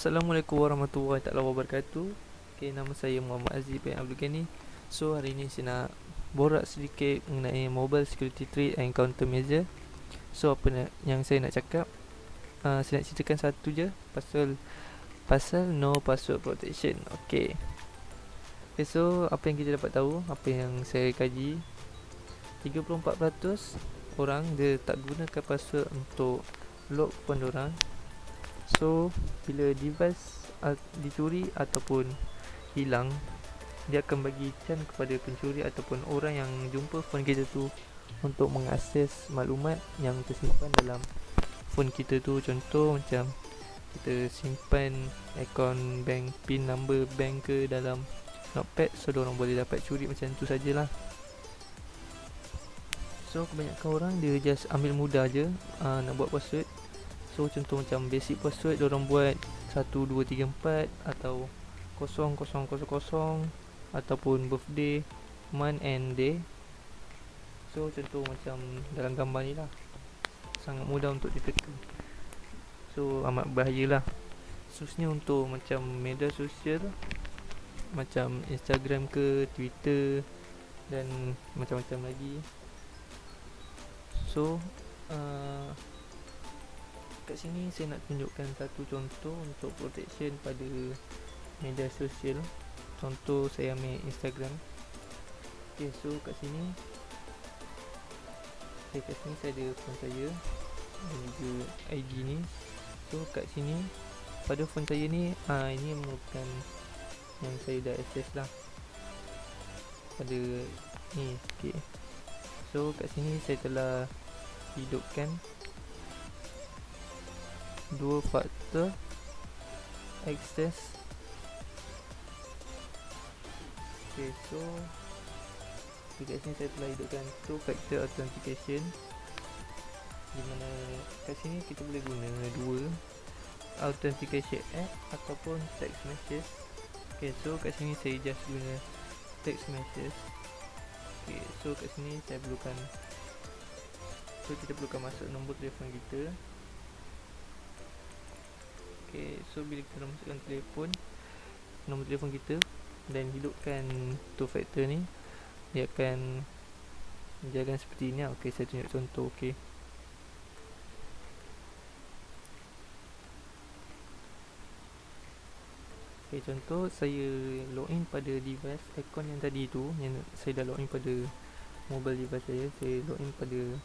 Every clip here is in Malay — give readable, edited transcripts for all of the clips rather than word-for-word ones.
Assalamualaikum warahmatullahi wabarakatuh. Okay, nama saya Muhammad Aziz bin Abdul Ghani. So, hari ini saya nak borak sedikit mengenai Mobile Security Threat and Countermeasure. So, yang saya nak cakap, saya nak ceritakan satu je pasal no password protection. Okay, so apa yang kita dapat tahu, apa yang saya kaji, 34% orang dia tak gunakan password untuk lock phone diorang. So, bila device dicuri ataupun hilang, dia akan bagi chance kepada pencuri ataupun orang yang jumpa phone kita tu untuk mengakses maklumat yang tersimpan dalam phone kita tu. Contoh macam kita simpan akaun bank, pin number bank ke dalam notepad, so orang boleh dapat curi macam tu sajalah. So kebanyakan orang dia just ambil mudah je nak buat password. So contoh macam basic password diorang buat 1, 2, 3, 4 atau 0, 0, 0, 0 ataupun birthday, month and day. So contoh macam dalam gambar ni lah, sangat mudah untuk diteka. So amat bahayalah, khususnya untuk macam media sosial macam Instagram ke Twitter dan macam-macam lagi. So kat sini saya nak tunjukkan satu contoh untuk protection pada media sosial. Contoh saya ambil Instagram. Okay, so kat sini saya ada phone saya dan juga ID ni. So kat sini pada phone saya ni, ini merupakan yang saya dah access lah pada ni. Okay, so kat sini saya telah hidupkan 2 faktor access. Okay, so kat sini saya telah hidupkan 2 factor authentication, di mana kat sini kita boleh guna 2 authentication app ataupun text message. Okay, so kat sini saya just guna text message. Okay, so kat sini kita perlukan masuk nombor telefon kita. Okay, so bila kita masukkan nombor telefon kita dan hidupkan 2 factor ni, dia akan seperti ni. Okay, saya tunjuk contoh. Okay, contoh saya login pada device akaun yang tadi tu, yang saya dah login pada mobile device saya login pada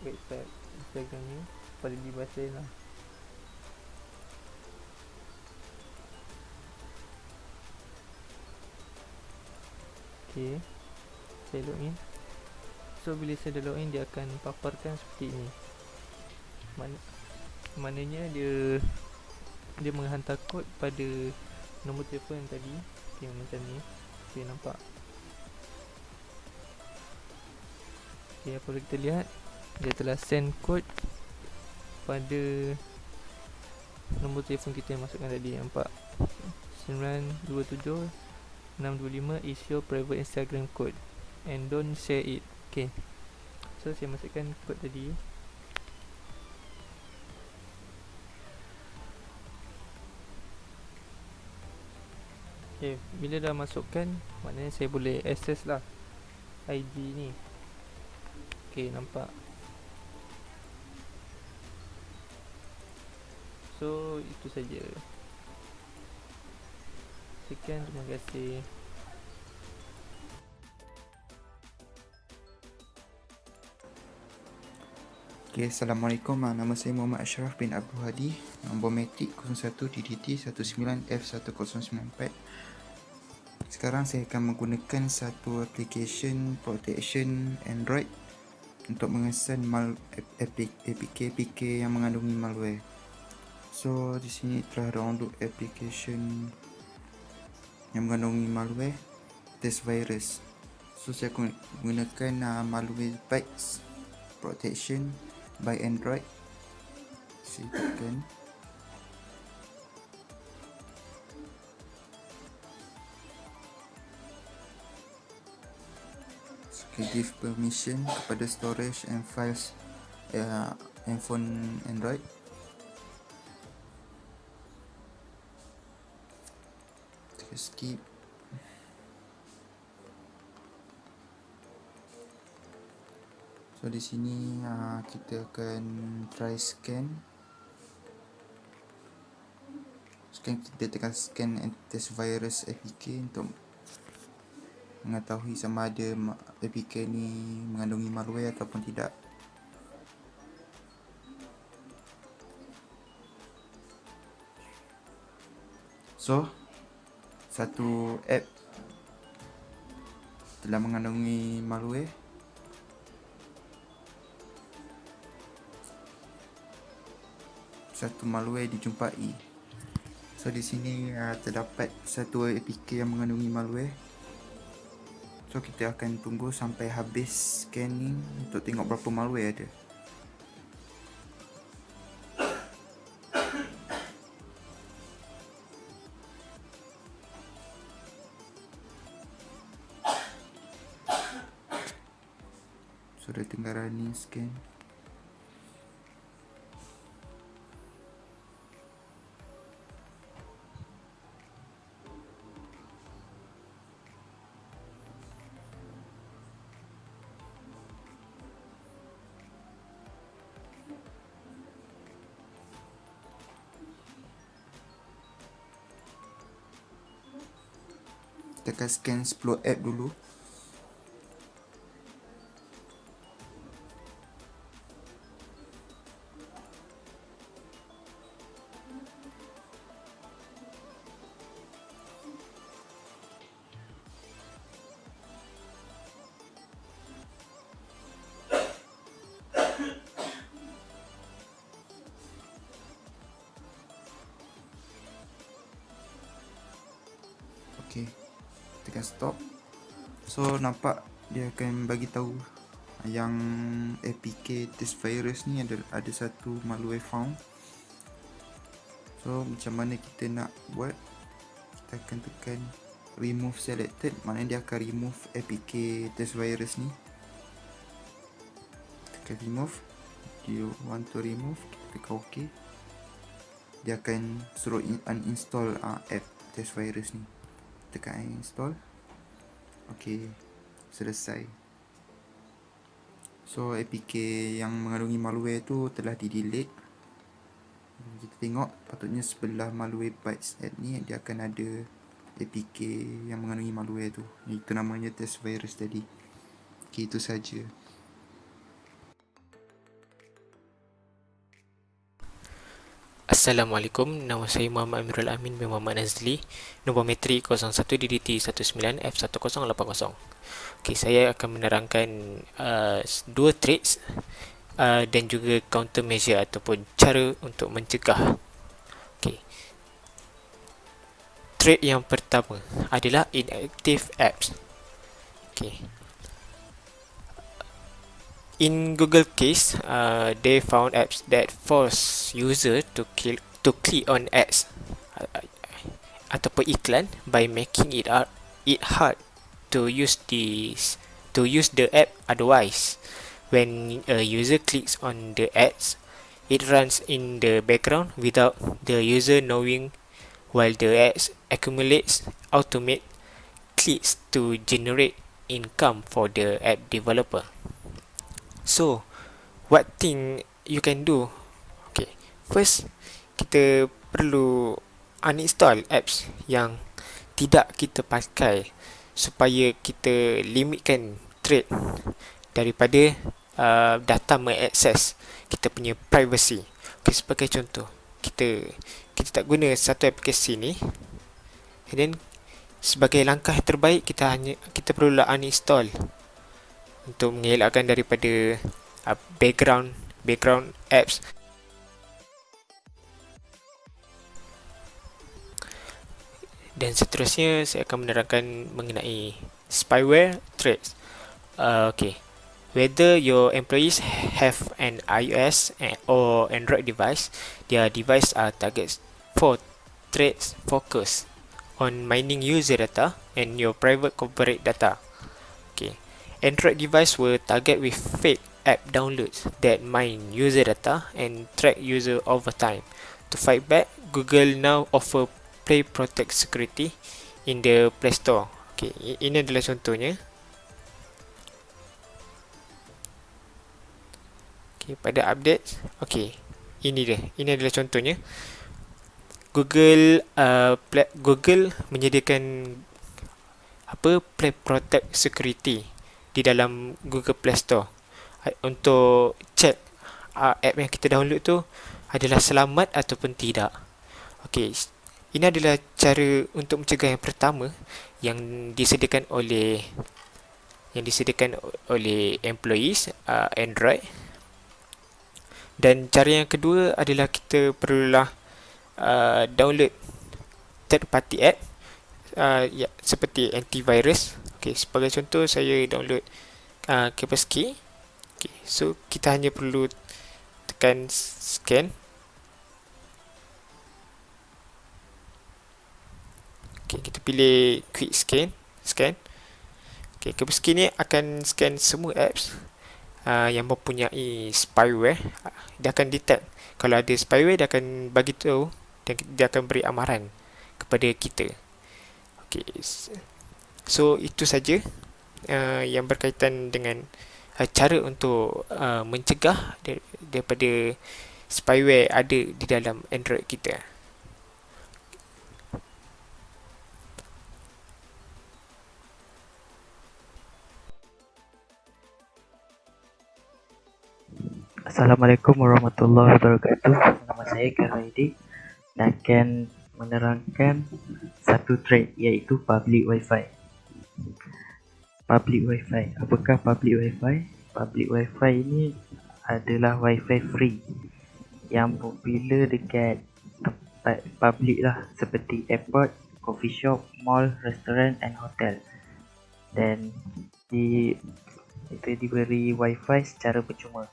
website Instagram ni pada device saya lah. Okay, saya login. So bila saya dah login, dia akan paparkan seperti ini. Maknanya dia menghantar kod pada nombor telefon yang tadi. Okay, macam ni. Okay, nampak. Okay, apa kita lihat, dia telah send kod pada nombor telefon kita yang masukkan tadi. Nampak 927 625 is your private Instagram code and don't share it. Okay, so saya masukkan kod tadi. Okay, bila dah masukkan, maknanya saya boleh access lah ID ni. Okay, nampak. So itu saja. Sekian, terima kasih. Okay, Assalamualaikum. Nama saya Muhammad Ashraf bin Abdul Hadi. Nombor metik 01DDT19F1094. Sekarang saya akan menggunakan satu application protection Android untuk mengesan APK yang mengandungi malware. So di sini telah download application yang mengandungi malware test virus. So saya gunakan malware bytes protection by Android. Saya tekan. So, give permission kepada storage and files handphone Android. Kita skip. So di sini kita akan try scan. Kita tekan scan antivirus APK untuk mengetahui sama ada APK ni mengandungi malware ataupun tidak. So, satu app telah mengandungi malware. Satu malware dijumpai. So di sini terdapat satu APK yang mengandungi malware. So kita akan tunggu sampai habis scanning untuk tengok berapa malware ada. So dah tengah running scan. Kita akan scan 10 app dulu. Okay, tekan stop. So nampak dia akan bagi tahu yang APK test virus ni ada satu malware found. So macam mana kita nak buat? Kita akan tekan remove selected, maknanya dia akan remove APK test virus ni. Tekan remove. Do you want to remove? Kita tekan OK. Dia akan suruh uninstall app test virus ni. Tekan install. Ok, selesai. So APK yang mengandungi malware tu telah di-delete. Kita tengok patutnya sebelah malware bytes app ni dia akan ada APK yang mengandungi malware tu. Itu namanya test virus tadi. Ok, itu saja. Assalamualaikum, nama saya Muhammad Amirul Amin bin Muhammad Nazli, nombor metrik 01DDT19F1080. Okay, saya akan menerangkan dua trades dan juga countermeasure ataupun cara untuk mencegah. Okay. Trade yang pertama adalah inactive apps. Okay. In Google case, they found apps that force user to click on ads ataupun iklan by making it hard to use the app. Otherwise, when a user clicks on the ads, it runs in the background without the user knowing, while the ads accumulates automate clicks to generate income for the app developer. So, what thing you can do? Okay, first kita perlu uninstall apps yang tidak kita pakai supaya kita limitkan trade daripada data mengakses kita punya privacy. Okay, sebagai contoh, kita tak guna satu aplikasi ni, and then sebagai langkah terbaik kita perlulah uninstall untuk mengelakkan daripada background apps. Dan seterusnya saya akan menerangkan mengenai spyware threats. Okay, whether your employees have an iOS or Android device, their device are targets for threats focused on mining user data and your private corporate data. Okay, Android device will target with fake app downloads that mine user data and track user over time. To fight back, Google now offer Play Protect security in the Play Store. Okay, ini adalah contohnya. Okay, pada update, okay, ini dia. Ini adalah contohnya. Google menyediakan Play Protect Security di dalam Google Play Store untuk check app yang kita download tu adalah selamat ataupun tidak. Okey, ini adalah cara untuk mencegah yang pertama yang disediakan oleh employees Android. Dan cara yang kedua adalah kita perlulah download third party app seperti antivirus. Okay, sebagai contoh saya download Kaspersky. Okay, so kita hanya perlu tekan scan. Okay, kita pilih quick scan. Okay, Kaspersky ni akan scan semua apps yang mempunyai spyware. Dia akan detect kalau ada spyware, dia akan bagi tahu dan dia akan beri amaran kepada kita. Okay, so itu saja yang berkaitan dengan cara untuk mencegah daripada spyware ada di dalam Android kita. Assalamualaikum warahmatullahi wabarakatuh. Nama saya Karaidi dan akan menerangkan satu trade iaitu public wifi. Public wifi. Apakah public wifi? Public wifi ini adalah wifi free yang popular dekat tempat public lah, seperti airport, coffee shop, mall, restoran and hotel. Dan kita diberi wifi secara percuma.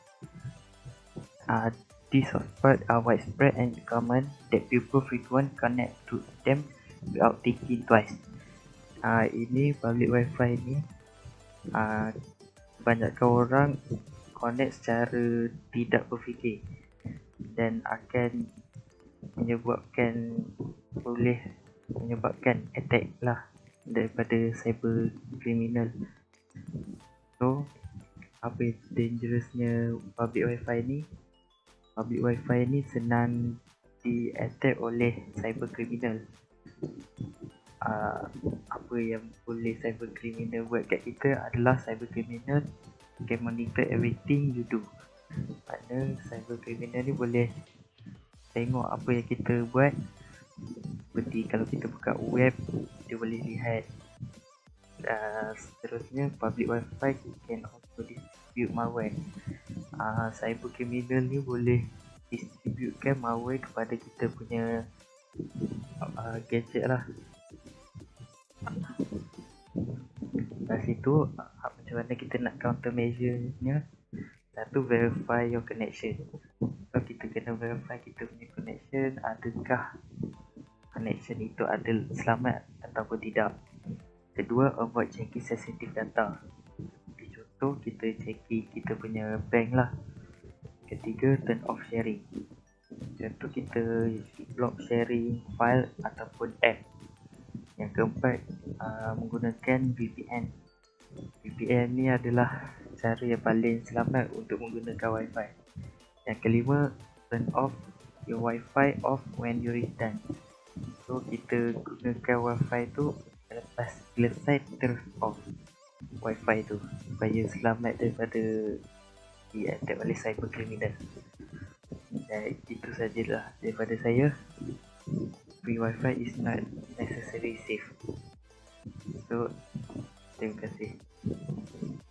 These hotspots are widespread and common that people frequent connect to them without thinking twice. Ini public wifi ni banyakkan orang connect secara tidak berfikir dan akan menyebabkan attack lah daripada cyber criminal. So apa dangerousnya public wifi ni? Public wifi ni senang di-attack oleh cyber criminal. Apa yang boleh cyber criminal buat kat kita adalah cyber criminal can monitor everything you do. Maknanya cyber criminal ni boleh tengok apa yang kita buat. Seperti kalau kita buka web, dia boleh lihat. Seterusnya, public wifi can also distribute malware. Cyber criminal ni boleh distributekan malware kepada kita punya gadget lah. Dari situ macam mana kita nak countermeasure-nya? Satu, verify your connection. So kita kena verify kita punya connection, adakah connection itu ada selamat ataupun tidak. Kedua, avoid checking sensitive data. Contoh, kita checking kita punya bank lah. Ketiga, turn off sharing. Contoh, kita block sharing file ataupun app. Yang keempat, menggunakan VPN. VPN ni adalah cara yang paling selamat untuk menggunakan wifi. Yang kelima, turn off your wifi off when you return. So kita gunakan wifi tu lepas selesai, terus off wifi tu supaya selamat daripada di-attack oleh cyber criminal. Dan itu sajalah daripada saya. Free wifi is not necessarily safe. So terima kasih.